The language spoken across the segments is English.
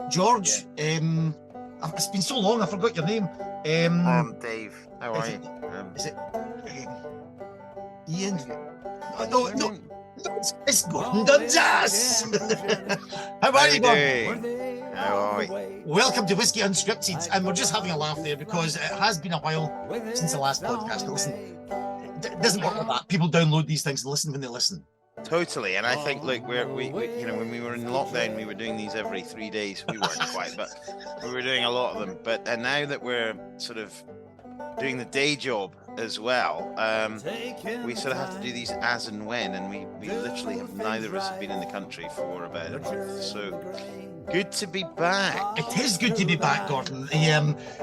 George, it's been so long, I forgot your name. Dave, how are you? Is it Ian? No, it's Gordon Dundas. How are you, Gordon? How are you? Welcome to Whisky Unscripted, and we're just having a laugh there because it has been a while since the last podcast. But listen, it doesn't work like that. People download these things and listen when they listen. Totally, and I think, look, we when we were in lockdown, we were doing these every 3 days. We weren't quite, but we were doing a lot of them. But now that we're sort of doing the day job as well, we sort of have to do these as and when, and we literally have, neither of us have been in the country for about a month. So good to be back. It is good to be back, Gordon.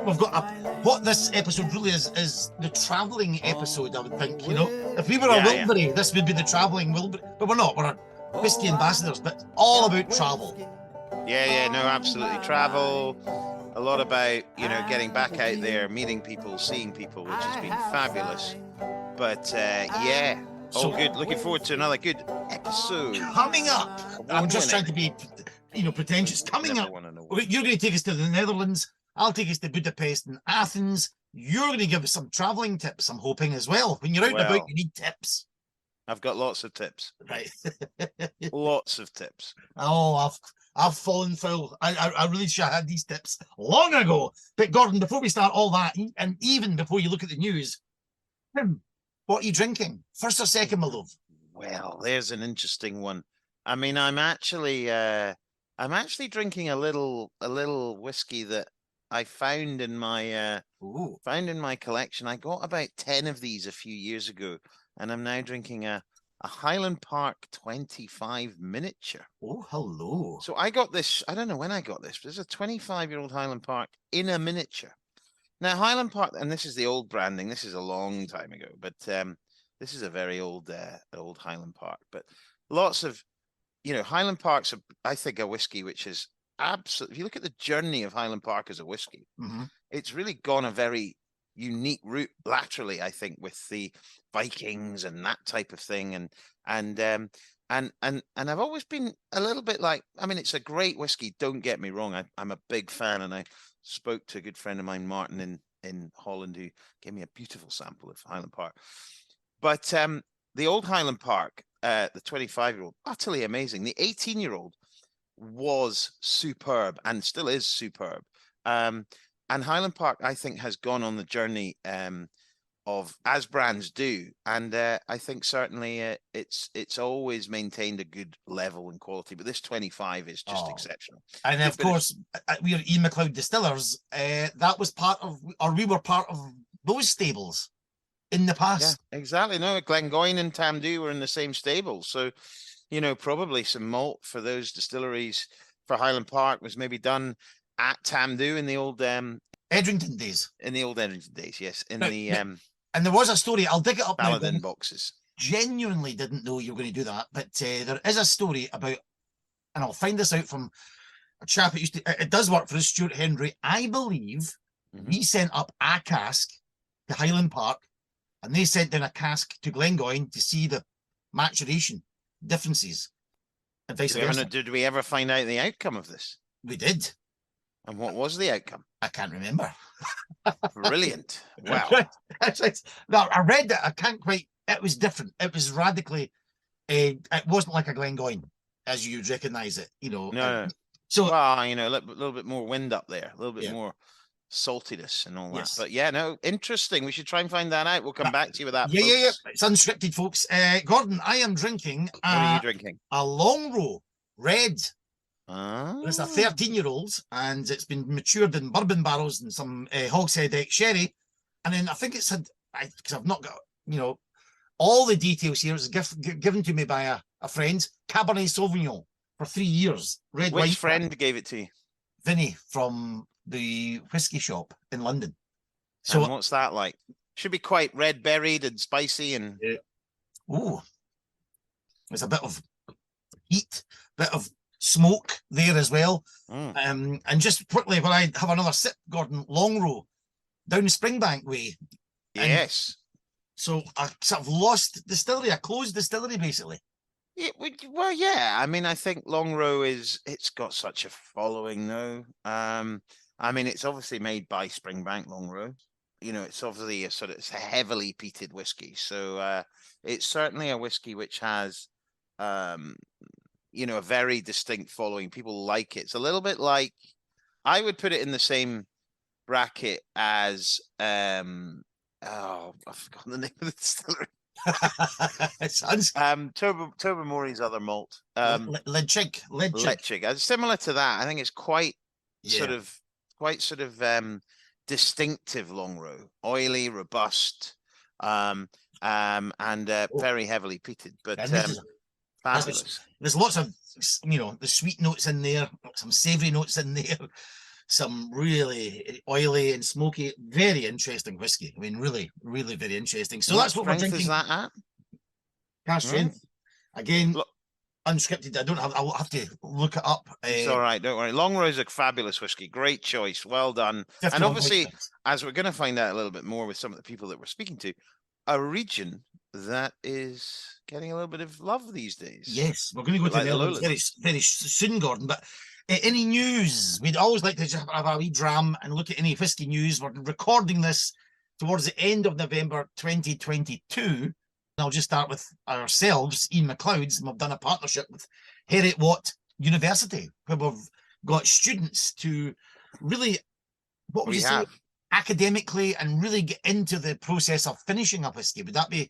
We've got what this episode really is the travelling episode, I would think. You know, if we were a Wilbury, this would be the travelling Wilbury, but we're not. We're whisky ambassadors, but all about travel. Yeah, no, absolutely. Travel, a lot about, getting back out there, meeting people, seeing people, which has been fabulous. But all good. Looking forward to another good episode. Coming up, I'm just trying to be, pretentious. Coming up, you're going to take us to the Netherlands. I'll take us to Budapest and Athens. You're going to give us some travelling tips, I'm hoping, as well. When you're out and about, you need tips. I've got lots of tips. Right. Lots of tips. Oh, I've fallen foul. I really should have had these tips long ago. But Gordon, before we start all that, and even before you look at the news, what are you drinking? First or second, my love? Well, there's an interesting one. I mean, I'm actually drinking a little whiskey that I found in my collection. I got about 10 of these a few years ago, and I'm now drinking a Highland Park 25 miniature. Oh, hello. So I got this, I don't know when I got this, but it's a 25-year-old Highland Park in a miniature. Now, Highland Park, and this is the old branding, this is a long time ago, but this is a very old Highland Park. But lots of, Highland Park's, I think, a whiskey which is absolutely, if you look at the journey of Highland Park as a whiskey, it's really gone a very unique route laterally, I think, with the Vikings and that type of thing, and I've always been a little bit like, I mean, it's a great whiskey, don't get me wrong, I'm a big fan, and I spoke to a good friend of mine, Martin, in Holland, who gave me a beautiful sample of Highland Park. But the old Highland Park, the 25-year-old, utterly amazing. The 18-year-old was superb and still is superb. And Highland Park, I think, has gone on the journey of, as brands do, and I think certainly it's always maintained a good level and quality. But this 25 is just exceptional. And of course, we are Ian MacLeod Distillers. That was part of, or we were part of those stables in the past. Yeah, exactly. No, Glengoyne and Tamdhu were in the same stable, so probably some malt for those distilleries for Highland Park was maybe done at Tamdhu in the old Edrington days. In the old Edrington days, yes. And there was a story, I'll dig it up now. Paladin boxes. Genuinely didn't know you were going to do that, but there is a story about, and I'll find this out from a chap that used to, it does work for us, Stuart Henry. I believe he sent up a cask to Highland Park, and they sent down a cask to Glengoyne to see the maturation differences. And vice versa. Did we ever find out the outcome of this? We did. And what was the outcome? I can't remember. Brilliant. Wow. No, I read that. I can't quite. It was different. It was radically. It wasn't like a Glengoyne, as you'd recognise it. No. So, a little bit more wind up there, a little bit more saltiness and all that. But interesting. We should try and find that out. We'll come back to you with that. Yeah. It's unscripted, folks. Gordon, I am drinking. What are you drinking? A Long Row Red. Oh. It's a 13-year-old, and it's been matured in bourbon barrels and some Hogshead X sherry. And then I think it's had, because I've not got, all the details here. It was given to me by a friend, Cabernet Sauvignon for 3 years. Red wine. Which friend gave it to you? Vinny from the whiskey shop in London. So and what's that like? Should be quite red berried and spicy and. Ooh, there's a bit of heat, bit of smoke there as well. And just quickly, when I have another sip, Gordon, Long Row down Springbank way. Yes. So I sort of lost distillery, a closed distillery basically. Well, yeah. I mean, I think Longrow it's got such a following though. I mean, it's obviously made by Springbank Longrow. You know, it's obviously it's a heavily peated whiskey. So it's certainly a whiskey which has you know, a very distinct following. People like it. It's a little bit like, I would put it in the same bracket as oh, I've forgotten the name of the distillery. It sounds Tobermory's other malt. Leipzig. Similar to that. I think it's quite Yeah. sort of distinctive Longrow, oily, robust, and very heavily peated, but And this is fabulous. there's lots of, you know, the sweet notes in there, some savory notes in there, some really oily and smoky, very interesting whiskey. I mean, really, really very interesting. So that's what we're drinking. Is that at? Cask strength. Again, Look, unscripted. I'll have to look it up. It's all right, don't worry. Longrow's a fabulous whiskey. Great choice. Well done. And obviously, as we're going to find out a little bit more with some of the people that we're speaking to, a region that is getting a little bit of love these days. Yes, we're going to go to the Lowlands very, very soon, Gordon. But any news? We'd always like to just have a wee dram and look at any whiskey news. We're recording this towards the end of November 2022. I'll just start with ourselves, Ian McLeod's, and we've done a partnership with Heriot Watt University, where we've got students to really, what would you say, academically, and really get into the process of finishing a whiskey. Would that be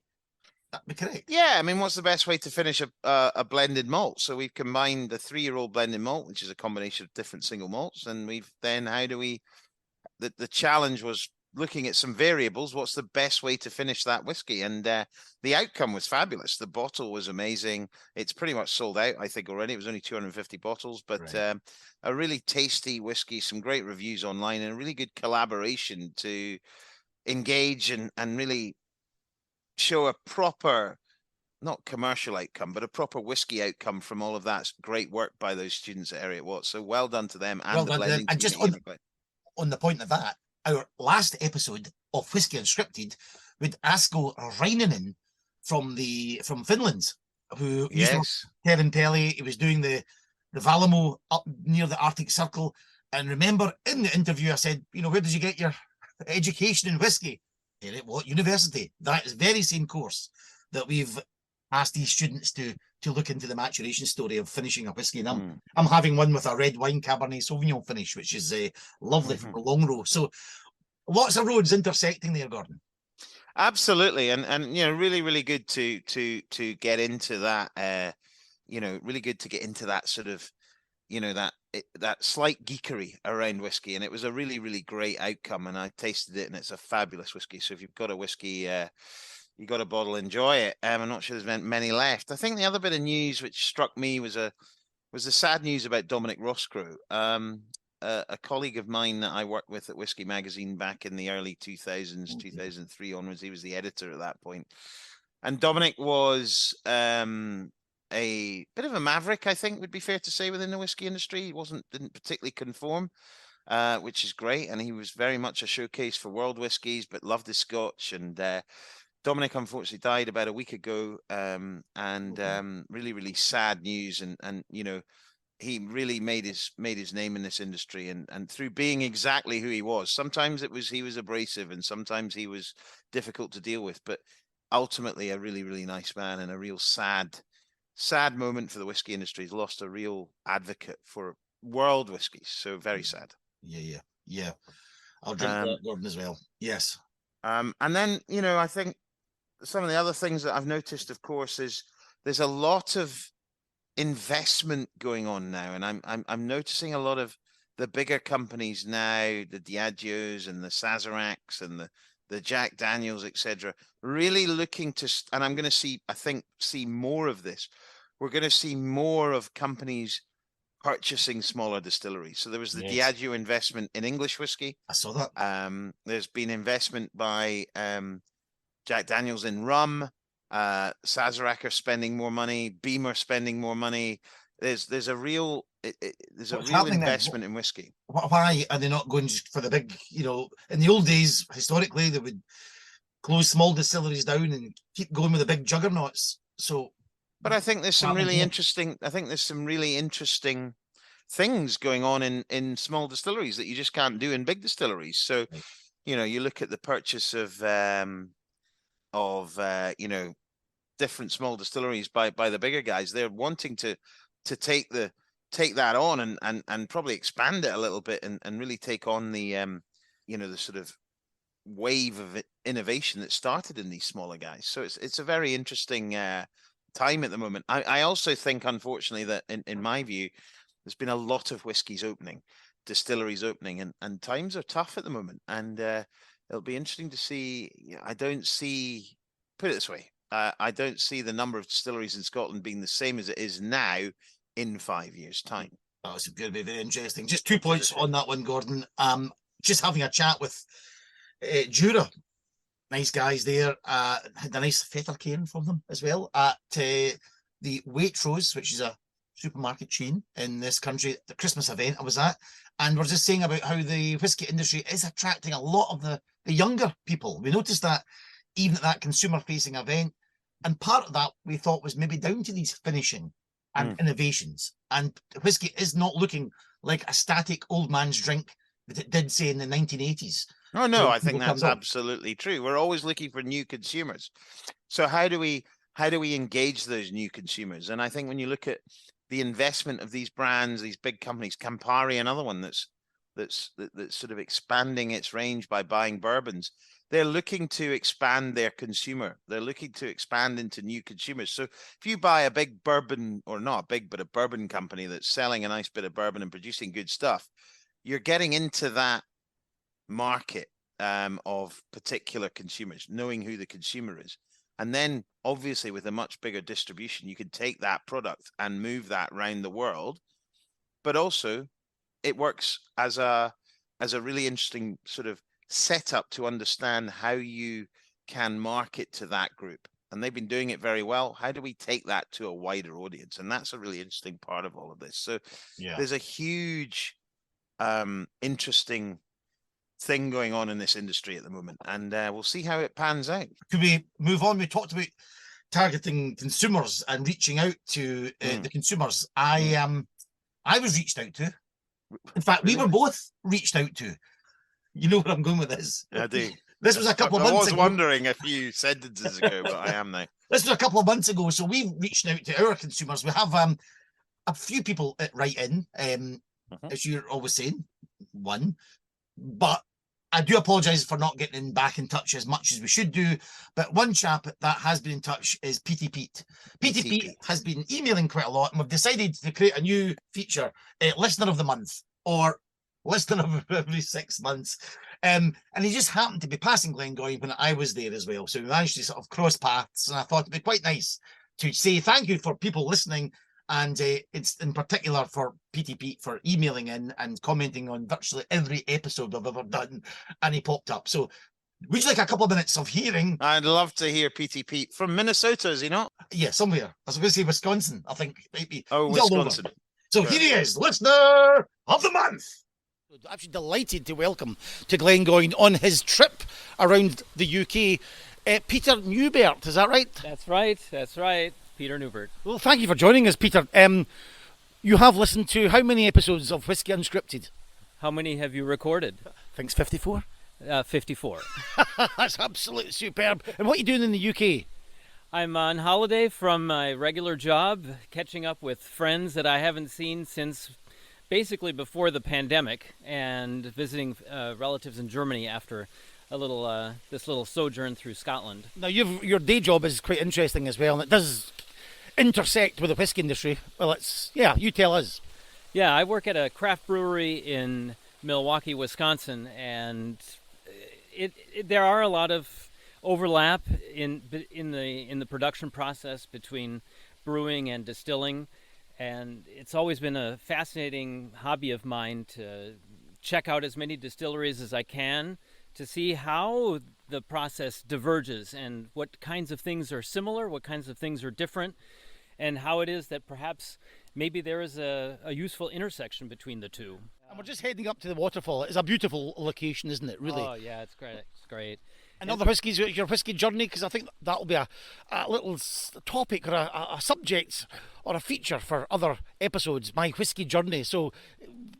correct? Yeah, I mean, what's the best way to finish a blended malt? So we've combined the 3-year-old blended malt, which is a combination of different single malts, and how do we? The challenge was looking at some variables. What's the best way to finish that whiskey? And the outcome was fabulous. The bottle was amazing. It's pretty much sold out, I think, already. It was only 250 bottles, but right. A really tasty whiskey, some great reviews online, and a really good collaboration to engage and really show a proper, not commercial outcome, but a proper whiskey outcome from all of that great work by those students at Heriot Watt. So well done to them. And the blending. And just on the point of that, our last episode of Whisky Unscripted with Asko Raininen from Finland, who used to Kevin Pelly. He was doing the Valamo up near the Arctic Circle. And remember, in the interview, I said, you know, where did you get your education in whiskey? At what university? That is the very same course that we've asked these students to look into the maturation story of finishing a whiskey. And I'm having one with a red wine Cabernet Sauvignon finish, which is lovely from Longrow. So lots of roads intersecting there, Gordon. Absolutely, and you know, really good to get into that. You know, really good to get into that sort of, you know, that slight geekery around whiskey, and it was a really great outcome. And I tasted it, and it's a fabulous whiskey. So if you've got a whiskey, you got a bottle, enjoy it. I'm not sure there's many left. I think the other bit of news which struck me was the sad news about Dominic Roscrow, a colleague of mine that I worked with at Whisky Magazine back in the early 2000s, 2003 onwards. He was the editor at that point, and Dominic was a bit of a maverick, I think would be fair to say, within the whiskey industry. He didn't particularly conform, which is great, and he was very much a showcase for world whiskies, but loved his Scotch. And Dominic unfortunately died about a week ago, really sad news. And you know, he really made his name in this industry, and through being exactly who he was. Sometimes he was abrasive, and sometimes he was difficult to deal with, but ultimately a really nice man, and a real sad moment for the whiskey industry. He's lost a real advocate for world whiskies. So very sad. Yeah. I'll drink that, Gordon, as well. Yes. And then, you know, I think some of the other things that I've noticed, of course, is there's a lot of investment going on now, and I'm noticing a lot of the bigger companies now, the Diageos and the Sazeracs and the Jack Daniels, etc., really looking to, and I'm going to see more of this. We're going to see more of companies purchasing smaller distilleries. So there was the Diageo investment in English whiskey. I saw that. There's been investment by Jack Daniels in rum. Sazerac are spending more money. Beam are spending more money. There's a real investment in whiskey. Why are they not going for the big? You know, in the old days, historically, they would close small distilleries down and keep going with the big juggernauts. So But I think there's some really Yeah. interesting. I think there's some really interesting things going on in small distilleries that you just can't do in big distilleries. So, Right. you look at the purchase of different small distilleries by the bigger guys. They're wanting to take that on and probably expand it a little bit and really take on the the sort of wave of innovation that started in these smaller guys. So it's a very interesting time at the moment. I also think, unfortunately, that in my view, there's been a lot of whiskies opening, distilleries opening, and times are tough at the moment. And it'll be interesting to see. I don't see, put it this way, I don't see the number of distilleries in Scotland being the same as it is now in 5 years' time. That's going to be very interesting. Just 2 points on that one, Gordon. Just having a chat with Ciara, nice guys there. Had a nice feather cane from them as well at the Waitrose, which is a supermarket chain in this country. The Christmas event I was at, and we're just saying about how the whiskey industry is attracting a lot of the younger people. We noticed that even at that consumer-facing event, and part of that we thought was maybe down to these finishing and innovations. And whiskey is not looking like a static old man's drink that it did, say, in the 1980s. Oh, no, I think that's absolutely true. We're always looking for new consumers. So how do we engage those new consumers? And I think when you look at the investment of these brands, these big companies, Campari, another one that's sort of expanding its range by buying bourbons, they're looking to expand their consumer. They're looking to expand into new consumers. So if you buy a big bourbon, or not a big, but a bourbon company that's selling a nice bit of bourbon and producing good stuff, you're getting into that market of particular consumers, knowing who the consumer is. And then obviously with a much bigger distribution, you can take that product and move that around the world. But also it works as a really interesting sort of setup to understand how you can market to that group. And they've been doing it very well. How do we take that to a wider audience? And that's a really interesting part of all of this. So there's a huge interesting thing going on in this industry at the moment, and we'll see how it pans out. Could we move on? We talked about targeting consumers and reaching out to the consumers. I was reached out to. In fact, we were both reached out to. You know where I'm going with this? I do. This was a couple of months ago. I was wondering a few sentences ago, but I am now. This was a couple of months ago, so we reached out to our consumers. We have a few people write in, as you're always saying, one. But I do apologise for not getting back in touch as much as we should do. But one chap that has been in touch is Peaty Pete. Peaty Pete has been emailing quite a lot, and we've decided to create a new feature, Listener of the Month, or Listener of every 6 months. And he just happened to be passing Glengoyne when I was there as well. So we managed to sort of cross paths, and I thought it'd be quite nice to say thank you for people listening. And it's in particular for Peaty Pete for emailing in and commenting on virtually every episode I've ever done. And he popped up. So would you like a couple of minutes of hearing? I'd love to hear Peaty Pete from Minnesota, is he not? Yeah, somewhere. I was going to say Wisconsin, I think. Maybe. Oh, Wisconsin. So here he is, Listener of the Month. I'm actually delighted to welcome to Glengoyne on his trip around the UK, Peter Newbert. Is that right? That's right. That's right. Peter Newbert. Well, thank you for joining us, Peter. You have listened to how many episodes of Whisky Unscripted? How many have you recorded? I think it's 54. 54. That's absolutely superb. And what are you doing in the UK? I'm on holiday from my regular job, catching up with friends that I haven't seen since basically before the pandemic, and visiting relatives in Germany after a little this little sojourn through Scotland. Now, your day job is quite interesting as well, and it does intersect with the whisky industry. Well, you tell us. Yeah, I work at a craft brewery in Milwaukee, Wisconsin, and there are a lot of overlap in the production process between brewing and distilling, and it's always been a fascinating hobby of mine to check out as many distilleries as I can to see how the process diverges and what kinds of things are similar, what kinds of things are different, and how it is that perhaps maybe there is a useful intersection between the two. And we're just heading up to the waterfall. It's a beautiful location, isn't it, really? Oh, yeah, it's great. It's great. And other whiskies, your whiskey journey, because I think that'll be a little topic or a subject or a feature for other episodes, my whiskey journey. So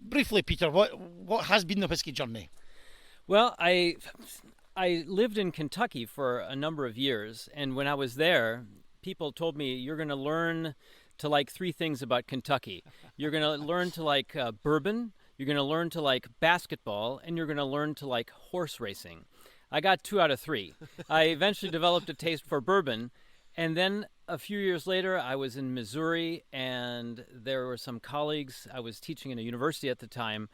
briefly, Peter, what has been the whiskey journey? Well, I lived in Kentucky for a number of years, and when I was there, people told me, you're going to learn to like three things about Kentucky. You're going to learn to like bourbon, you're going to learn to like basketball, and you're going to learn to like horse racing. I got 2 out of 3. I eventually developed a taste for bourbon, and then a few years later, I was in Missouri, and there were some colleagues. I was teaching in a university at the time.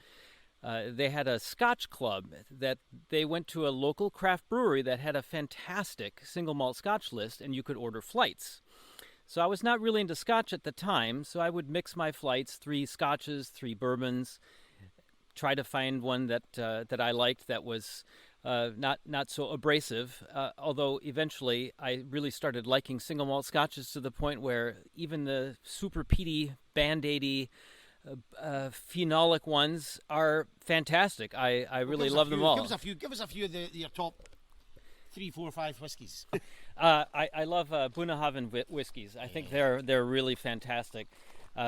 They had a Scotch club that they went to a local craft brewery that had a fantastic single malt Scotch list, and you could order flights. So I was not really into Scotch at the time, so I would mix my flights, 3 Scotches, 3 bourbons, try to find one that I liked that was not so abrasive, although eventually I really started liking single malt Scotches to the point where even the super peaty, band-aidy, phenolic ones are fantastic. I really love them all. Give us a few of your top 3, 4, 5 whiskies. I love Bunnahabhain whiskies. I think they're really fantastic.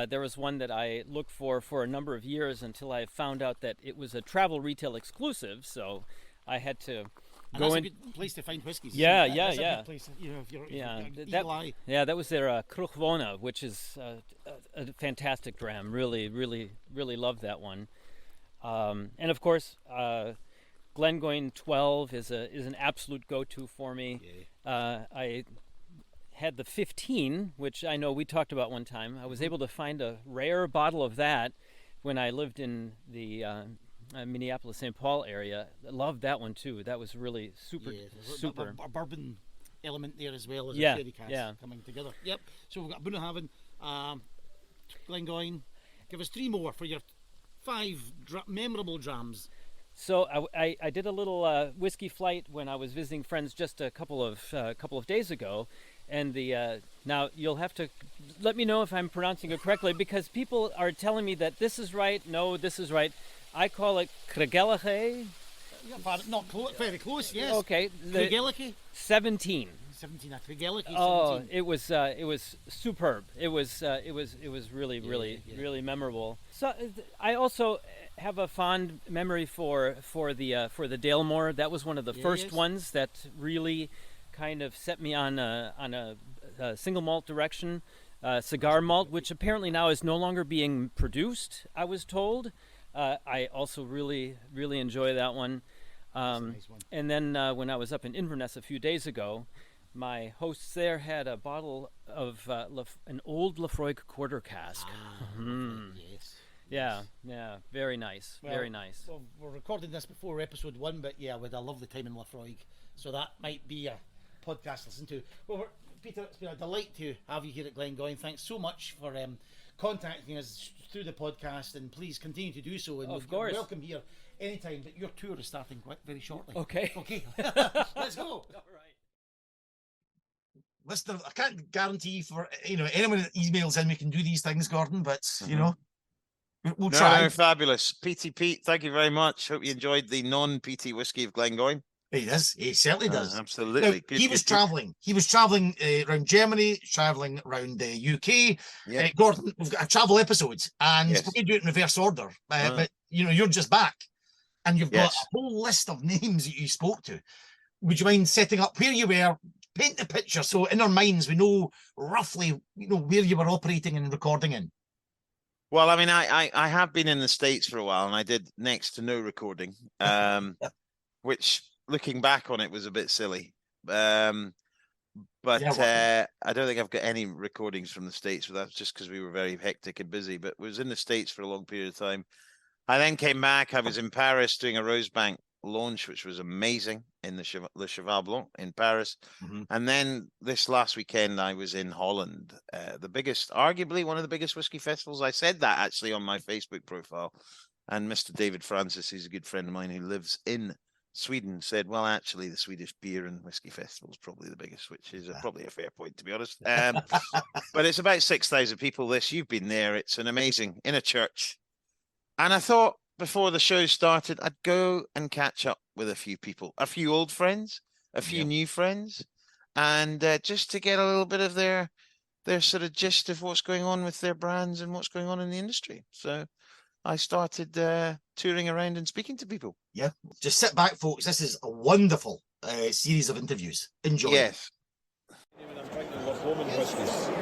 There was one that I looked for a number of years until I found out that it was a travel retail exclusive, so I had to go in. That's a good place to find whiskies. Yeah. That's a good place, if you're eagle eye. That was their Kruchvona, which is a fantastic dram. Really, really, really love that one. And of course, Glengoyne 12 is an absolute go-to for me. Yeah. I had the 15, which I know we talked about one time. I was able to find a rare bottle of that when I lived in the Minneapolis, St. Paul area. I loved that one too. That was really super. A bourbon element there as well as a sherry cask coming together. Yep. So we've got Bunnahabhain, Glengoyne. Give us 3 more for your 5 memorable drams. So I did a little whiskey flight when I was visiting friends just a couple of days ago, and now you'll have to let me know if I'm pronouncing it correctly, because people are telling me that this is right. No, this is right. I call it Craigellachie. Not close, very close. Yes. Okay. Craigellachie. 17. 17. Craigellachie. Oh, it was superb. It was really really memorable. So I also have a fond memory for the Dalmore. That was one of the first ones that really kind of set me on a single malt direction. Cigar malt, which apparently now is no longer being produced, I was told. I also really enjoy that one. That's a nice one. And then when I was up in Inverness a few days ago, my hosts there had a bottle of an old Lafroig quarter cask. Yes. Yeah, very nice, very nice. Well, we're recording this before episode 1, but yeah, we had a lovely time in Lafroig, so that might be a podcast to listen to. Well, Peter, it's been a delight to have you here at Glengoyne. Thanks so much for contacting us through the podcast, and please continue to do so. And of course, you're welcome here anytime. But your tour is starting very shortly. Okay. Let's go. All right. Listener, I can't guarantee for anyone that emails in we can do these things, Gordon, but we'll try. No, fabulous. Peaty Pete, thank you very much. Hope you enjoyed the non-peaty whiskey of Glengoyne. He does. He certainly does. Absolutely. Now, he was travelling. He was travelling around Germany, travelling around the UK. Yeah. Gordon, we've got a travel episode, and Yes. we're going to do it in reverse order. But you're just back, and you've got Yes. a whole list of names that you spoke to. Would you mind setting up where you were? Paint the picture so in our minds we know roughly, where you were operating and recording in. Well, I mean, I have been in the States for a while, and I did next to no recording, which, looking back on it, was a bit silly. But I don't think I've got any recordings from the States, but that's just because we were very hectic and busy. But we was in the States for a long period of time. I then came back. I was in Paris doing a Rosebank launch, which was amazing, in the Le Cheval Blanc in Paris. And then this last weekend I was in Holland, arguably one of the biggest whiskey festivals. I said that actually on my Facebook profile, and Mr. David Francis, who's a good friend of mine who lives in Sweden, said, well, actually the Swedish Beer and Whiskey Festival is probably the biggest, which is probably a fair point, to be honest. But it's about 6,000 people. You've been there. It's an amazing, in a church. And I thought, before the show started, I'd go and catch up with a few people, a few old friends, a few new friends, and just to get a little bit of their sort of gist of what's going on with their brands and what's going on in the industry. So I started touring around and speaking to people. Yeah, just sit back, folks. This is a wonderful series of interviews. Enjoy. Yes.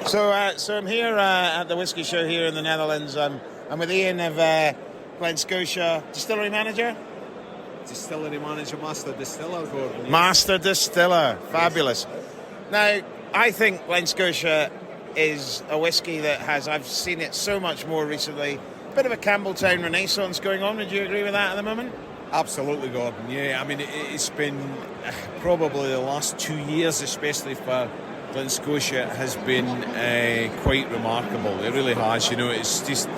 So I'm here at the Whisky Show here in the Netherlands. I'm with Iain of Glen Scotia, Distillery Manager. Distillery Manager, Master Distiller, Gordon. Yes. Master Distiller, fabulous. Now, I think Glen Scotia is a whisky that I've seen it so much more recently. A bit of a Campbelltown renaissance going on. Would you agree with that at the moment? Absolutely, Gordon. Yeah, I mean, it's been probably the last 2 years, especially for Glen Scotia, has been quite remarkable. It really has. It's just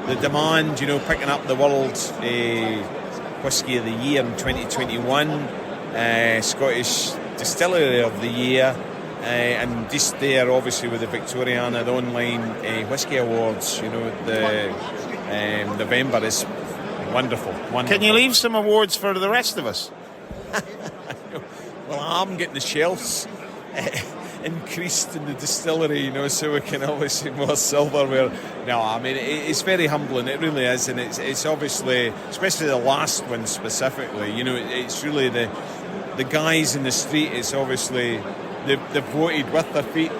the demand, picking up the world Whisky of the Year in 2021, Scottish Distillery of the Year, and just there, obviously, with the Victoriana, the online Whisky Awards, the November is wonderful. Can you leave some awards for the rest of us? Well, I'm getting the shelves increased in the distillery, so we can obviously more silverware. No, I mean, it's very humbling, it really is, and it's obviously, especially the last one specifically, it's really the guys in the street. It's obviously they've voted with their feet,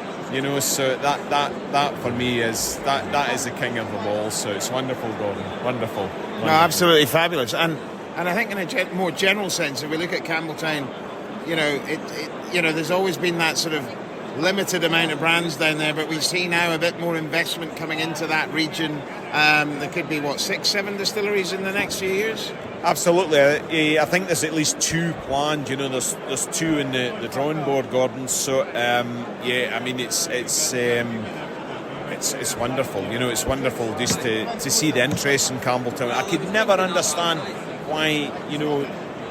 so that for me is that is the king of them all. So it's wonderful, Gordon, wonderful. No, absolutely fabulous. And I think in a more general sense, if we look at Campbelltown, there's always been that sort of limited amount of brands down there, but we see now a bit more investment coming into that region. There could be 6-7 distilleries in the next few years. Absolutely. I think there's at least 2 planned. There's 2 in the drawing board, Gordon. So I mean, it's wonderful. It's wonderful just to see the interest in Campbelltown. I could never understand why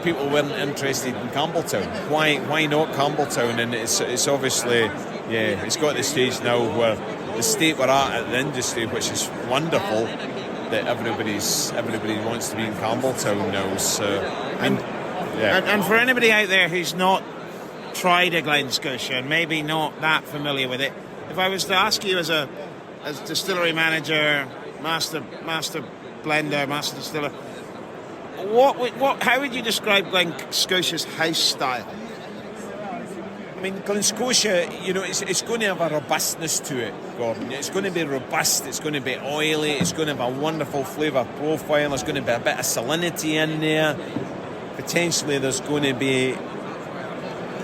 people weren't interested in Campbelltown. Why not Campbelltown? And it's obviously, it's got the stage now where the state we're at the industry, which is wonderful, that everybody wants to be in Campbelltown now. So and for anybody out there who's not tried a Glen Scotia and maybe not that familiar with it, if I was to ask you as distillery manager, master blender, master distiller, how would you describe Glen Scotia's house style? I mean, Glen Scotia, it's going to have a robustness to it, Gordon. It's going to be robust, it's going to be oily, it's going to have a wonderful flavour profile, there's going to be a bit of salinity in there. Potentially there's going to be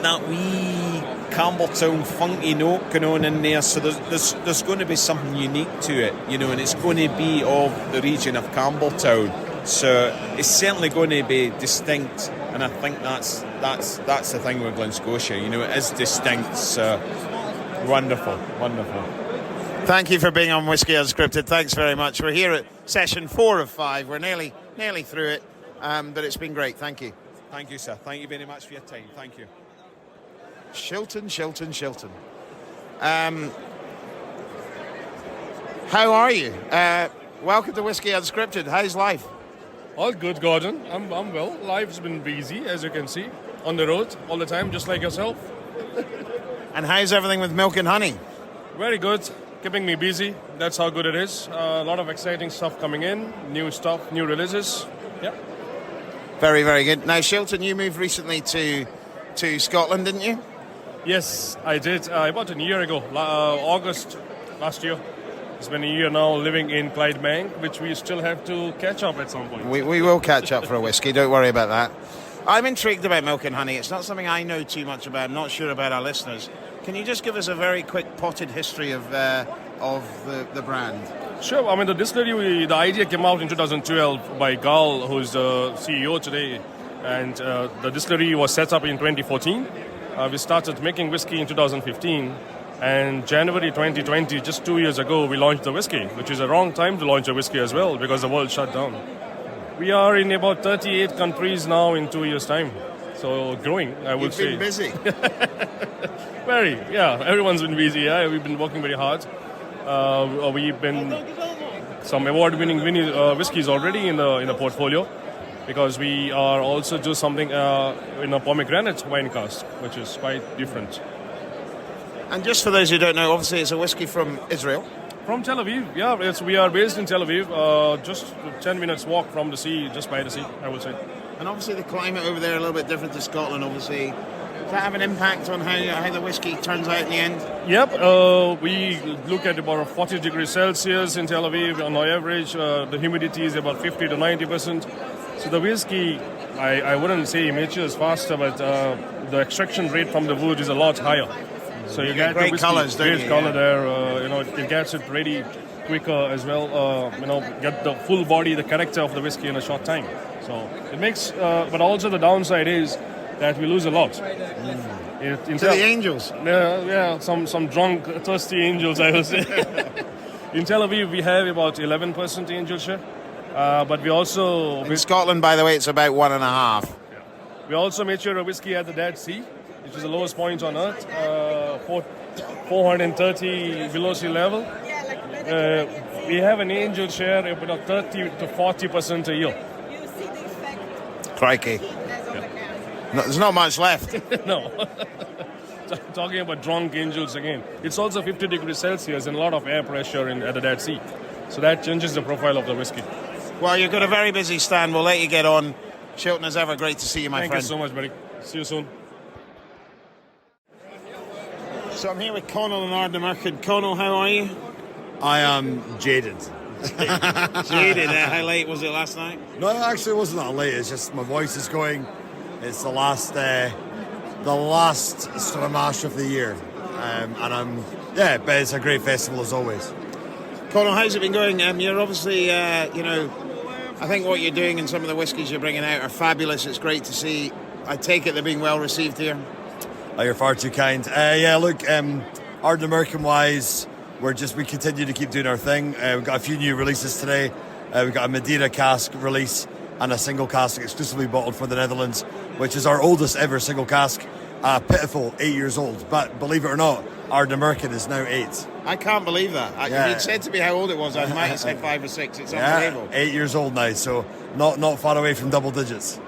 that wee Campbelltown funky note going on in there, so there's going to be something unique to it, and it's going to be of the region of Campbelltown. So it's certainly going to be distinct, and I think that's the thing with Glen Scotia. It is distinct. So wonderful. Thank you for being on Whisky Unscripted. Thanks very much. We're here at session 4 of 5. We're nearly through it, but it's been great. Thank you. Thank you, sir. Thank you very much for your time. Thank you. Shilton. How are you? Welcome to Whisky Unscripted. How's life? All good, Gordon. I'm well. Life's been busy, as you can see. On the road all the time, just like yourself. And how's everything with Milk and Honey? Very good. Keeping me busy. That's how good it is. A lot of exciting stuff coming in. New stuff, new releases. Yeah. Very, very good. Now, Shilton, you moved recently to Scotland, didn't you? Yes, I did. About a year ago, August last year. It's been a year now living in Clydebank, which we still have to catch up at some point. We will catch up for a whiskey, don't worry about that. I'm intrigued about Milk and Honey. It's not something I know too much about. I'm not sure about our listeners. Can you just give us a very quick potted history of the brand? Sure. I mean, the distillery, the idea came out in 2012 by Gal, who's the CEO today. And the distillery was set up in 2014. We started making whiskey in 2015. And January 2020, just 2 years ago, we launched the whiskey, which is a wrong time to launch a whiskey as well because the world shut down. We are in about 38 countries now in 2 years' time. So growing, I would say. You've been busy. Very, yeah. Everyone's been busy. Yeah, we've been working very hard. We've been some award-winning whiskeys already in the portfolio. because we are also do something in a pomegranate wine cask, which is quite different. And just for those who don't know, obviously it's a whiskey from Israel. From Tel Aviv, yeah. We are based in Tel Aviv, just 10 minutes walk from the sea, just by the sea, I would say. And obviously the climate over there a little bit different to Scotland, obviously. Does that have an impact on how the whiskey turns out in the end? Yep, we look at about 40 degrees Celsius in Tel Aviv on average. The humidity is about 50 to 90%. So the whiskey, I wouldn't say matures faster, but the extraction rate from the wood is a lot higher. So you get great colours, don't you? Great colour there. It gets it ready quicker as well. Get the full body, the character of the whiskey in a short time. So it makes, but also the downside is that we lose a lot. To the angels. Yeah, some drunk, thirsty angels, I will say. In Tel Aviv, we have about 11% angel share, but we also... In Scotland, by the way, it's about 1.5. Yeah. We also mature a whiskey at the Dead Sea, which is the lowest point on Earth, 430 below sea level. We have an angel share of about 30 to 40% a year. Crikey. No, there's not much left. No. Talking about drunk angels again. It's also 50 degrees Celsius and a lot of air pressure at the Dead Sea. So that changes the profile of the whiskey. Well, you've got a very busy stand. We'll let you get on. Shilton, as ever, great to see you, my friend. Thank you so much, buddy. See you soon. So I'm here with Connal and Ardnamurchan. Connal, how are you? I am jaded. Jaded. How late was it last night? No, actually, it wasn't that late. It's just my voice is going. It's the last sort of mash of the year, but it's a great festival as always. Connal, how's it been going? You're obviously, I think what you're doing and some of the whiskies you're bringing out are fabulous. It's great to see. I take it they're being well received here. Oh, you're far too kind. Ardnamurchan wise, we continue to keep doing our thing. We've got a few new releases today. We've got a Madeira cask release and a single cask exclusively bottled for the Netherlands, which is our oldest ever single cask. Pitiful, 8 years old. But believe it or not, Ardnamurchan is now 8. I can't believe that. If you'd said to me how old it was, I might have said 5 or 6. It's unbelievable. 8 years old now, so not far away from double digits.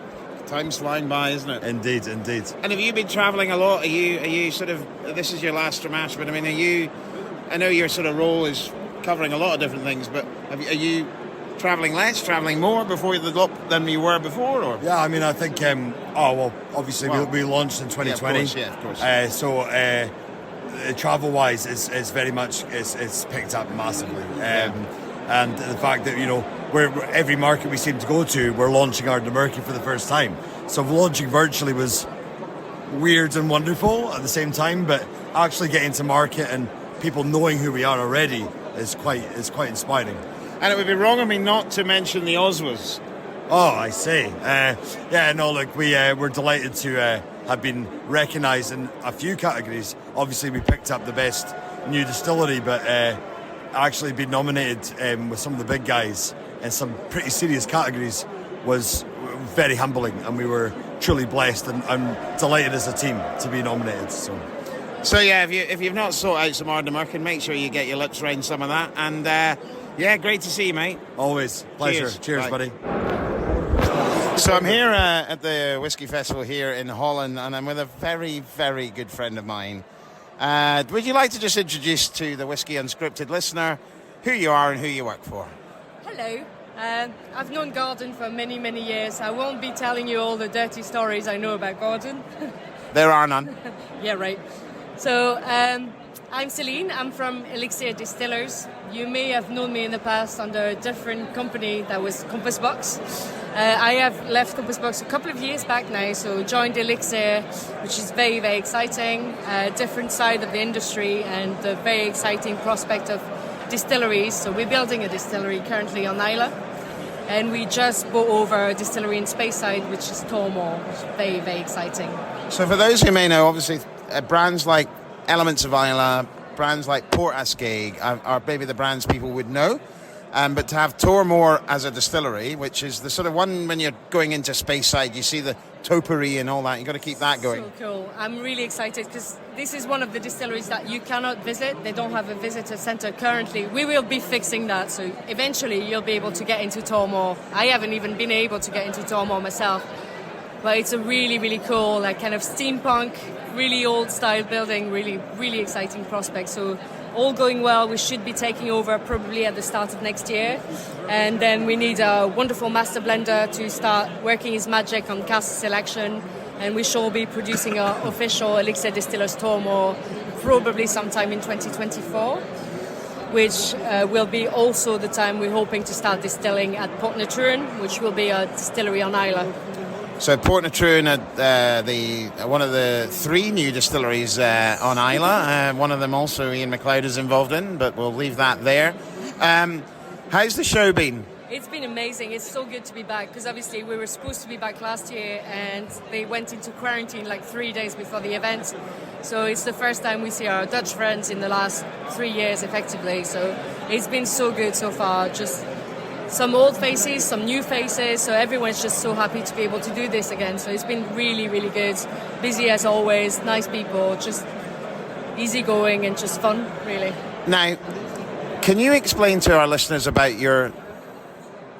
Time's flying by, isn't it? Indeed. And have you been travelling a lot? Are you sort of, this is your last Stramash, but I mean, I know your sort of role is covering a lot of different things, but are you travelling less, travelling more than you were before? Or? Yeah, I mean, I think, obviously we launched in 2020. Yeah, of course. Travel-wise, it's very much, it's picked up massively. And the fact that, every market we seem to go to, we're launching Ardnamurchan for the first time. So launching virtually was weird and wonderful at the same time, but actually getting to market and people knowing who we are already is quite inspiring. And it would be wrong of me not to mention the Oswas. Oh, I see. We're delighted to have been recognised in a few categories. Obviously, we picked up the best new distillery, but actually being nominated with some of the big guys in some pretty serious categories was very humbling, and we were truly blessed and delighted as a team to be nominated. So yeah, if you've not sought out some Ardnamurchan, make sure you get your lips around some of that. And great to see you, mate. Always. Pleasure. Cheers buddy. So I'm here at the Whisky Festival here in Holland, and I'm with a very, very good friend of mine. Would you like to just introduce to the Whisky Unscripted listener who you are and who you work for? Hello. I've known Gordon for many, many years. I won't be telling you all the dirty stories I know about Gordon. There are none. Yeah, right. So I'm Celine. I'm from Elixir Distillers. You may have known me in the past under a different company that was Compass Box. I have left Compass Box a couple of years back now, so joined Elixir, which is very, very exciting. Different side of the industry and the very exciting prospect of distilleries. So we're building a distillery currently on Islay, and we just bought over a distillery in Speyside, which is Tormore, which is very, very exciting. So for those who may know, obviously brands like Elements of Islay, brands like Port Ascaig are maybe the brands people would know. But to have Tormore as a distillery, which is the sort of one when you're going into Speyside, you see the topiary and all that. You've got to keep that going. So cool. I'm really excited because this is one of the distilleries that you cannot visit. They don't have a visitor centre currently. We will be fixing that, so eventually you'll be able to get into Tullamore. I haven't even been able to get into Tullamore myself, but it's a really, really cool, like kind of steampunk, really old style building, really, really exciting prospect. So all going well, we should be taking over probably at the start of next year, and then we need a wonderful master blender to start working his magic on cask selection, and we shall be producing our official Elixir Distillers Tullamore probably sometime in 2024, which will be also the time we're hoping to start distilling at Portnaturn, which will be a distillery on Islay. So Portnaturn, one of the 3 new distilleries on Islay. One of them also Ian McLeod is involved in, but we'll leave that there. How's the show been? It's been amazing. It's so good to be back, because obviously we were supposed to be back last year and they went into quarantine like 3 days before the event. So it's the first time we see our Dutch friends in the last 3 years effectively. So it's been so good so far. Just some old faces, some new faces, so everyone's just so happy to be able to do this again. So it's been really, really good. Busy as always, nice people, just easygoing and just fun, really. Now, can you explain to our listeners about your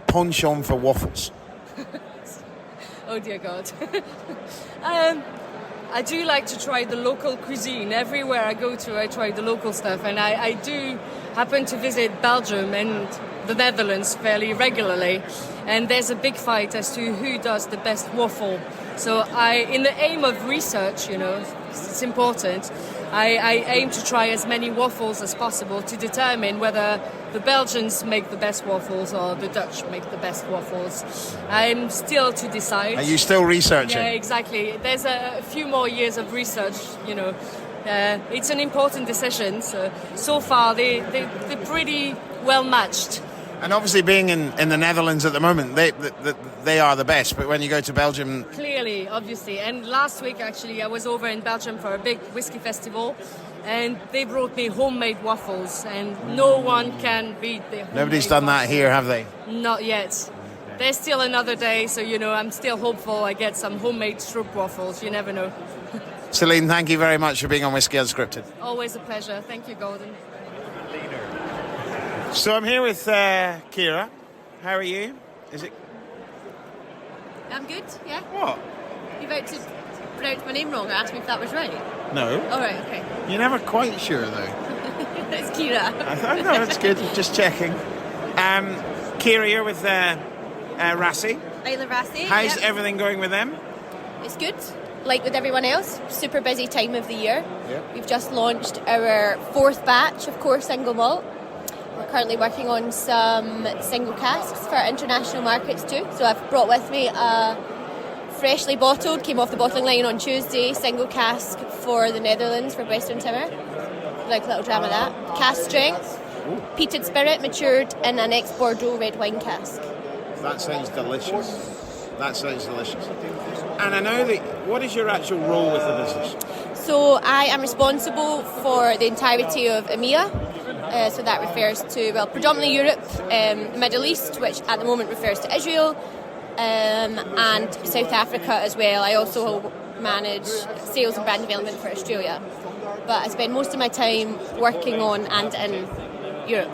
penchant for waffles? Oh dear God. I do like to try the local cuisine. Everywhere I go to, I try the local stuff, and I do happen to visit Belgium and the Netherlands fairly regularly, and there's a big fight as to who does the best waffle. So in the aim of research, it's important, I aim to try as many waffles as possible to determine whether the Belgians make the best waffles or the Dutch make the best waffles. I'm still to decide. Are you still researching? Yeah, exactly. There's a few more years of research, it's an important decision. So far, they're pretty well matched. And obviously, being in the Netherlands at the moment, they are the best. But when you go to Belgium, clearly, obviously. And last week, actually, I was over in Belgium for a big whiskey festival, and they brought me homemade waffles, and no one can beat the homemade nobody's done that here, have they? Not yet. There's still another day, so I'm still hopeful I get some homemade stroop waffles. You never know. Celine, thank you very much for being on Whisky Unscripted. Always a pleasure. Thank you, Gordon. So I'm here with Ciara. How are you? I'm good, yeah. What? You're about to pronounce my name wrong or ask me if that was right? No. All right, okay. You're never quite sure, though. It's Ciara. No, that's good. Just checking. Ciara, you're with Raasay. Isle of Raasay. How's everything going with them? It's good. Like with everyone else, super busy time of the year. Yeah. We've just launched our 4th batch of core single malt. We're currently working on some single casks for our international markets too. So I've brought with me a freshly bottled, came off the bottling line on Tuesday, single cask for the Netherlands for Western Timor. Like a little dram of that. Cask strength, peated spirit, matured in an ex-Bordeaux red wine cask. That sounds delicious. And I know that, what is your actual role with the business? So I am responsible for the entirety of EMEA. So that refers to, predominantly Europe, Middle East, which at the moment refers to Israel, and South Africa as well. I also manage sales and brand development for Australia. But I spend most of my time working on and in Europe.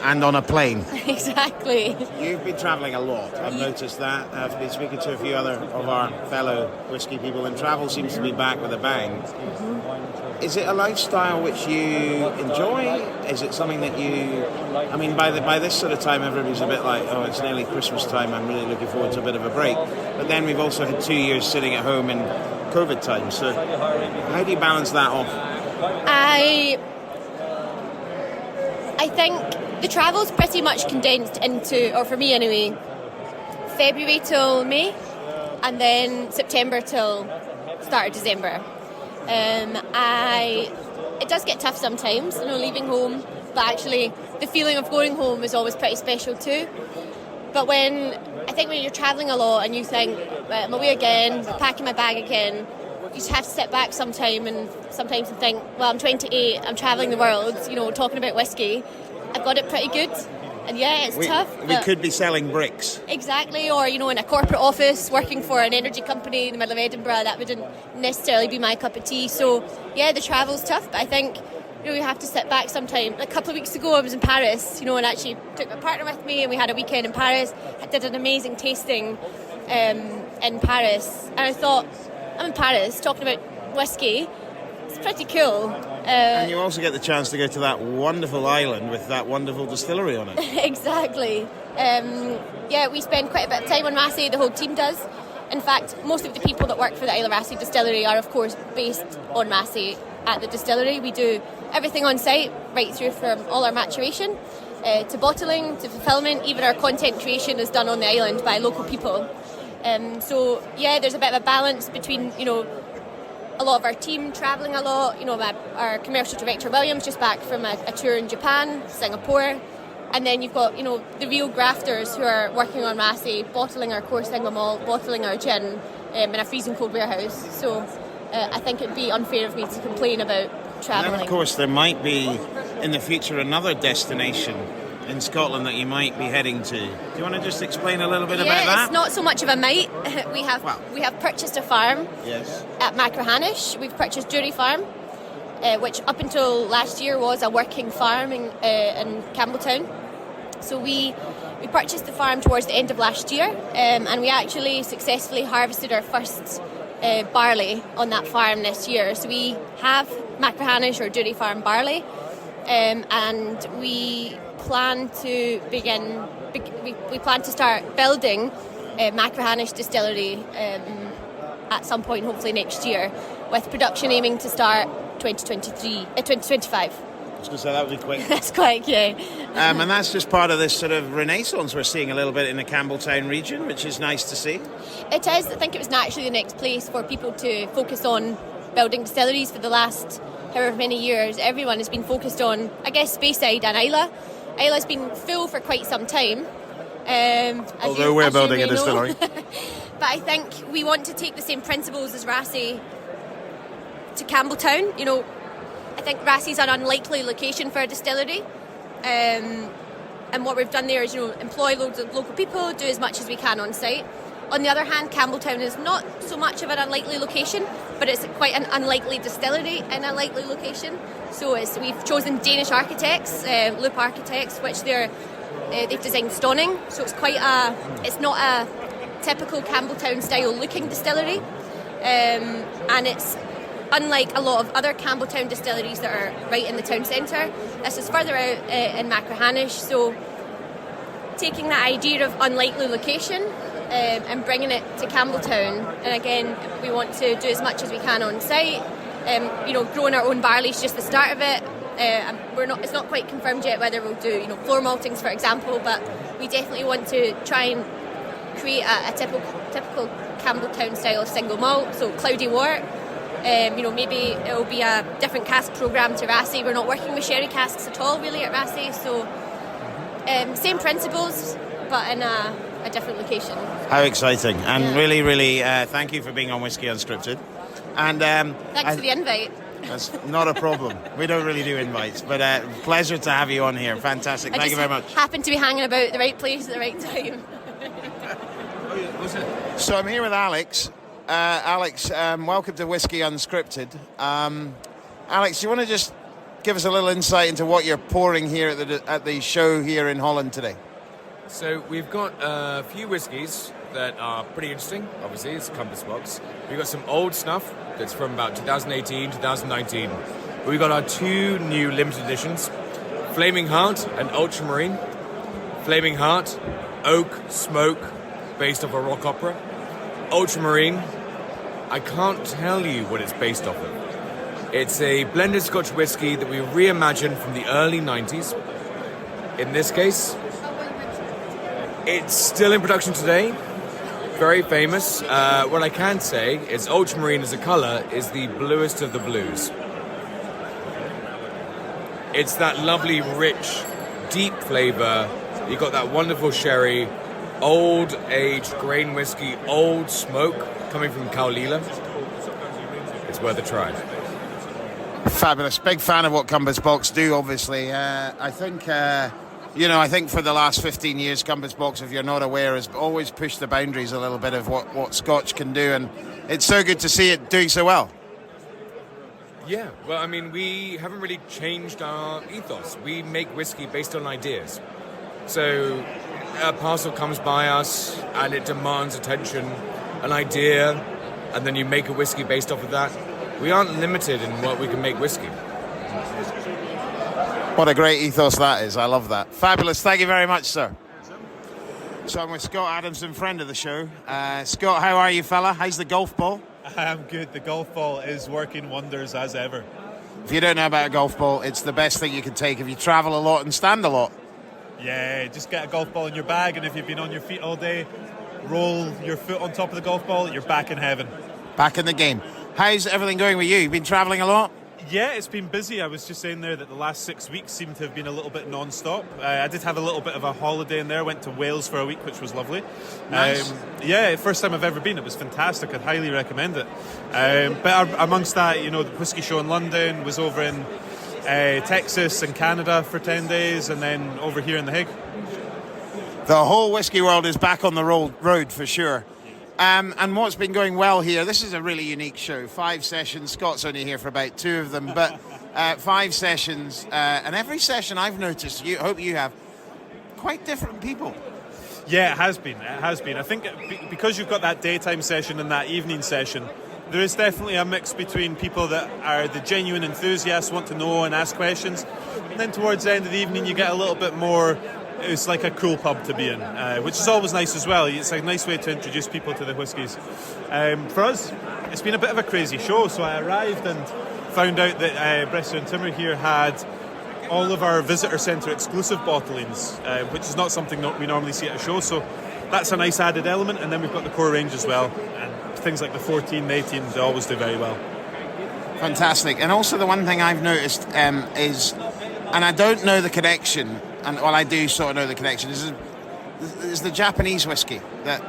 And on a plane. Exactly. You've been travelling a lot. I've noticed that. I've been speaking to a few other of our fellow whisky people, and travel seems to be back with a bang. Mm-hmm. Is it a lifestyle which you enjoy? Is it something that you... I mean, by this sort of time, everybody's a bit like, oh, it's nearly Christmas time, I'm really looking forward to a bit of a break. But then we've also had 2 years sitting at home in COVID time. So how do you balance that off? I think the travel's pretty much condensed into, or for me anyway, February till May, and then September till start of December. It does get tough sometimes, leaving home, but actually the feeling of going home is always pretty special too. But when you're travelling a lot and you think, right, I'm away again, packing my bag again, you just have to sit back sometimes and think, well, I'm 28, I'm travelling the world, talking about whiskey. I've got it pretty good. And yeah, it's tough. We but- could be selling bricks. Exactly, or in a corporate office working for an energy company in the middle of Edinburgh, that wouldn't necessarily be my cup of tea. So yeah, the travel's tough, but I think we have to sit back sometime. A couple of weeks ago I was in Paris, and actually took my partner with me, and we had a weekend in Paris. I did an amazing tasting in Paris, and I thought, I'm in Paris talking about whiskey. It's pretty cool. And you also get the chance to go to that wonderful island with that wonderful distillery on it. Exactly. Yeah, we spend quite a bit of time on Raasay, the whole team does. In fact, most of the people that work for the Isle of Raasay distillery are, of course, based on Raasay at the distillery. We do everything on site, right through from all our maturation to bottling, to fulfillment. Even our content creation is done on the island by local people. So, yeah, there's a bit of a balance between, a lot of our team travelling a lot. Our commercial director, William's just back from a tour in Japan, Singapore. And then you've got, the real grafters who are working on Raasay, bottling our core single malt, bottling our gin in a freezing cold warehouse. So I think it'd be unfair of me to complain about travelling. And of course, there might be, in the future, another destination in Scotland that you might be heading to. Do you want to just explain a little bit about that? Yeah, it's not so much of a might. We have purchased a farm at Machrihanish. We've purchased Jury Farm, which up until last year was a working farm in Campbelltown. So we purchased the farm towards the end of last year, and we actually successfully harvested our first barley on that farm this year. So we have Machrihanish or Jury Farm barley, and we plan to we plan to start building Machrihanish distillery at some point, hopefully next year, with production aiming to start 2025. I was going to say that would be quick. That's quick, yeah. And that's just part of this sort of renaissance we're seeing a little bit in the Campbelltown region, which is nice to see. It is. I think it was naturally the next place for people to focus on building distilleries for the last however many years. Everyone has been focused on, I guess, Speyside and Islay. Islay's been full for quite some time. Although we're building a distillery. But I think we want to take the same principles as Raasay to Campbelltown. I think Raasay's an unlikely location for a distillery, and what we've done there is employ loads of local people, do as much as we can on site. On the other hand, Campbelltown is not so much of an unlikely location, but it's quite an unlikely distillery in an unlikely location. So we've chosen Danish architects, Loop Architects, which they've designed Stonning. So it's not a typical Campbelltown style looking distillery, and it's unlike a lot of other Campbelltown distilleries that are right in the town centre. This is further out in Machrihanish, so taking that idea of unlikely location and bringing it to Campbelltown. And again, we want to do as much as we can on site. Growing our own barley is just the start of it. It's not quite confirmed yet whether we'll do floor maltings, for example, but we definitely want to try and create a typical Campbelltown style single malt, so cloudy wort. Maybe it'll be a different cask programme to Raasay. We're not working with sherry casks at all really at Raasay, so same principles but in a different location. How exciting. And really, really thank you for being on Whisky Unscripted. And thanks for the invite. That's not a problem. We don't really do invites, but pleasure to have you on here. Fantastic. Thank you very much. Happen to be hanging about the right place at the right time. So I'm here with Alex. Alex, welcome to Whisky Unscripted. Alex, do you want to just give us a little insight into what you're pouring here at the show here in Holland today? So we've got a few whiskies that are pretty interesting. Obviously, it's a compass box. We've got some old stuff that's from about 2018, 2019. We've got our two new limited editions, Flaming Heart and Ultramarine. Flaming Heart, oak, smoke, based off a rock opera. Ultramarine, I can't tell you what it's based off of. It's a blended Scotch whiskey that we reimagined from the early 90s. In this case, it's still in production today. Very famous. What I can say is Ultramarine as a colour is the bluest of the blues. It's that lovely, rich, deep flavour. You've got that wonderful sherry, old aged grain whiskey, old smoke coming from Caolila. It's worth a try. Fabulous. Big fan of what Compass Box do, obviously. I think you know, I think for the last 15 years, Compass Box, if you're not aware, has always pushed the boundaries a little bit of what Scotch can do, and it's so good to see it doing so well. Yeah, well, I mean, we haven't really changed our ethos. We make whiskey based on ideas. So a parcel comes by us and it demands attention, an idea, and then you make a whiskey based off of that. We aren't limited in what we can make whiskey. What a great ethos that is. I love that. Fabulous. Thank you very much, sir. So I'm with Scott Adamson, friend of the show. Scott, how are you, fella? How's the golf ball? I'm good. The golf ball is working wonders as ever. If you don't know about a golf ball, it's the best thing you can take if you travel a lot and stand a lot. Yeah, just get a golf ball in your bag, and if you've been on your feet all day, roll your foot on top of the golf ball, you're back in heaven. Back in the game. How's everything going with you? You've been travelling a lot? Yeah, it's been busy. I was just saying there that the last 6 weeks seem to have been a little bit non-stop. I did have a little bit of a holiday in there. Went to Wales for a week, which was lovely. Nice. Yeah, first time I've ever been. It was fantastic. I'd highly recommend it. But amongst that, you know, the Whisky Show in London, was over in Texas and Canada for 10 days, and then over here in The Hague. The whole whisky world is back on the road for sure. And what's been going well here, this is a really unique show. 5 sessions, Scott's only here for about 2 of them, but 5 sessions, and every session I've noticed, hope you have, quite different people. Yeah, it has been. I think because you've got that daytime session and that evening session, there is definitely a mix between people that are the genuine enthusiasts, want to know and ask questions, and then towards the end of the evening you get a little bit more. It's like a cool pub to be in, which is always nice as well. It's a nice way to introduce people to the whiskies. For us, it's been a bit of a crazy show. So I arrived and found out that Bresser and Timmer here had all of our visitor centre exclusive bottlings, which is not something that we normally see at a show. So that's a nice added element. And then we've got the core range as well. And things like the 14, the 18, they always do very well. Fantastic. And also the one thing I've noticed is, and I don't know the connection, and well, I do sort of know the connection, is the Japanese whiskey that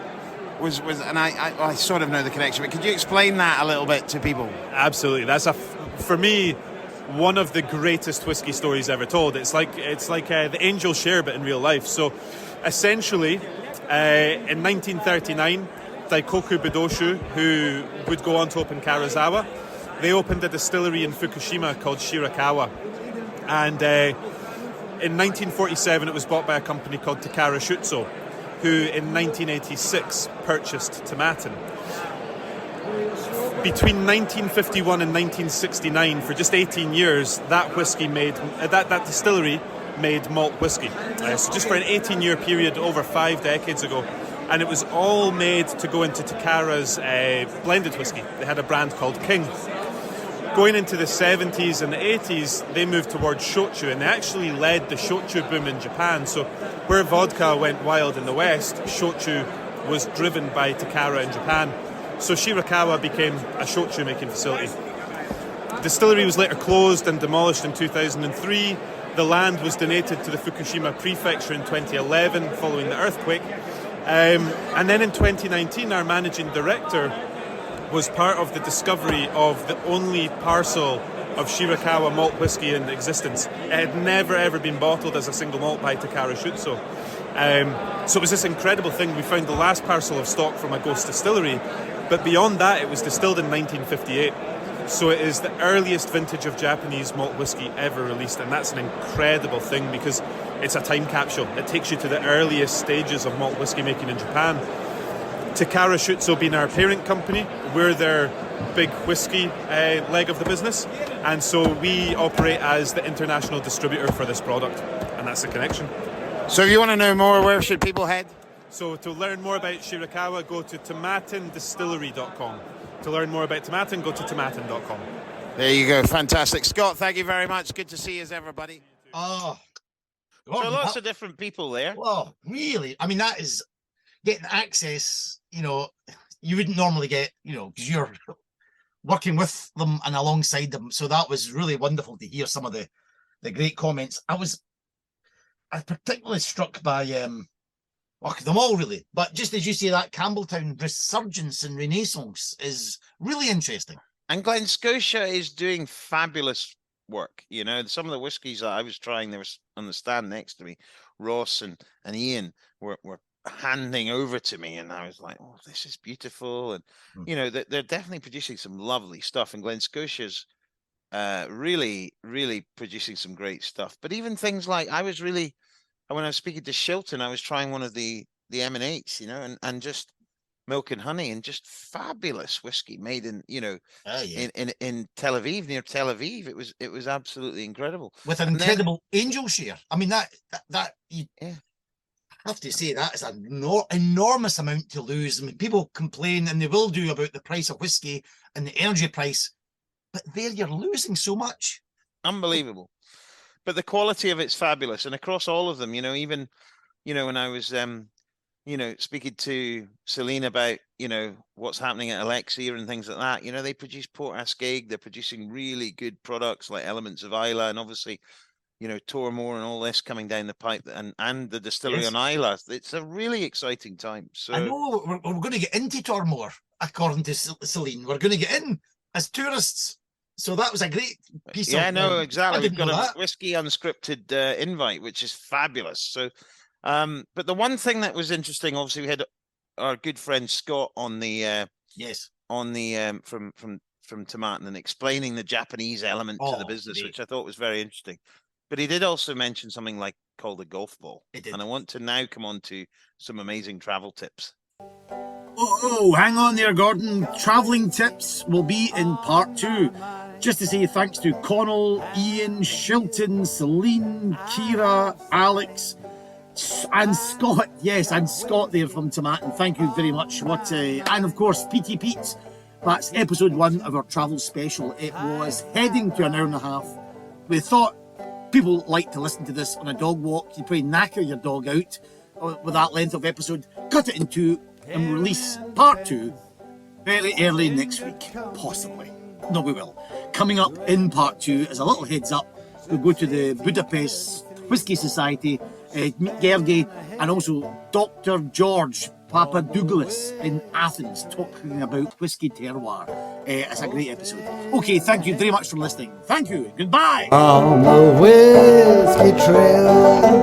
was and I sort of know the connection, but could you explain that a little bit to people? Absolutely. That's for me, one of the greatest whiskey stories ever told. It's like the angel share, but in real life. So essentially, in 1939, Daikoku Budoshu, who would go on to open Karazawa, they opened a distillery in Fukushima called Shirakawa, and in 1947 it was bought by a company called Takara Shutso, who in 1986 purchased Tomatin. Between 1951 and 1969, for just 18 years, that whiskey made that distillery made malt whiskey. So just for an 18-year period, over 5 decades ago, and it was all made to go into Takara's blended whiskey. They had a brand called King. Going into the 70s and the 80s, they moved towards shochu, and they actually led the shochu boom in Japan. So where vodka went wild in the West, shochu was driven by Takara in Japan. So Shirakawa became a shochu making facility. The distillery was later closed and demolished in 2003. The land was donated to the Fukushima prefecture in 2011 following the earthquake. And then in 2019, our managing director was part of the discovery of the only parcel of Shirakawa malt whiskey in existence. It had never ever been bottled as a single malt by Takara Shutso. So it was this incredible thing. We found the last parcel of stock from a ghost distillery, but beyond that it was distilled in 1958. So it is the earliest vintage of Japanese malt whiskey ever released, and that's an incredible thing because it's a time capsule. It takes you to the earliest stages of malt whiskey making in Japan. Takara Shutso being our parent company, we're their big whiskey leg of the business, and so we operate as the international distributor for this product, and that's the connection. So if you want to know more, where should people head? So to learn more about Shirakawa, go to tomatindistillery.com. To learn more about Tomatin, go to tomatin.com. There you go. Fantastic. Scott, thank you very much. Good to see you as ever, buddy. Oh, so lots of different people there. Well, really, I mean, that is getting access, you wouldn't normally get, because you're working with them and alongside them. So that was really wonderful to hear some of the great comments. I was particularly struck by them all really, but just as you say, that Campbelltown resurgence and renaissance is really interesting. And Glen Scotia is doing fabulous work. You know, some of the whiskies that I was trying, there was on the stand next to me, Ross and Iain were handing over to me, and I was like, oh, this is beautiful. And you know, they're definitely producing some lovely stuff, and Glen Scotia's really producing some great stuff. But even things like, when I was speaking to Shilton, I was trying one of the M&Hs, you know, and just milk and honey, and just fabulous whiskey made in, you know, in Tel Aviv, near Tel Aviv. It was absolutely incredible, with an incredible angel share. I mean, that you have to say that is an enormous amount to lose. I mean, people complain, and they will do, about the price of whiskey and the energy price, but there you're losing so much. Unbelievable. But the quality of it's fabulous, and across all of them, you know, even, you know, when I was you know, speaking to Celine about, you know, what's happening at Elixir and things like that, you know, they produce Port Hague, they're producing really good products like Elements of Islay, and obviously, you know, Tormore and all this coming down the pipe, and the distillery on Islay. It's a really exciting time. So I know we're going to get into Tormore, according to Celine. We're going to get in as tourists. So that was a great piece of... Yeah, no, exactly. We've got a whiskey unscripted invite, which is fabulous. So, but the one thing that was interesting, obviously, we had our good friend Scott on the from Tomatin, and explaining the Japanese element to the business, which I thought was very interesting. But he did also mention something like called a golf ball, and I want to now come on to some amazing travel tips. Oh, hang on there, Gordon. Travelling tips will be in part 2. Just to say thanks to Connal, Iain, Shilton, Celine, Ciara, Alex, and Scott. Yes, and Scott there from Tomatin. Thank you very much. And of course, Peaty Pete. That's episode 1 of our travel special. It was heading to an hour and a half. We thought people like to listen to this on a dog walk. You probably knacker your dog out with that length of episode. Cut it in 2 and release part 2 very early next week, possibly. No, we will. Coming up in part 2, as a little heads up, we'll go to the Budapest Whisky Society, meet Gergi, and also Dr. George Papadouglas in Athens, talking about whiskey terroir. It's a great episode. Okay, thank you very much for listening. Thank you. Goodbye. On the whiskey trail.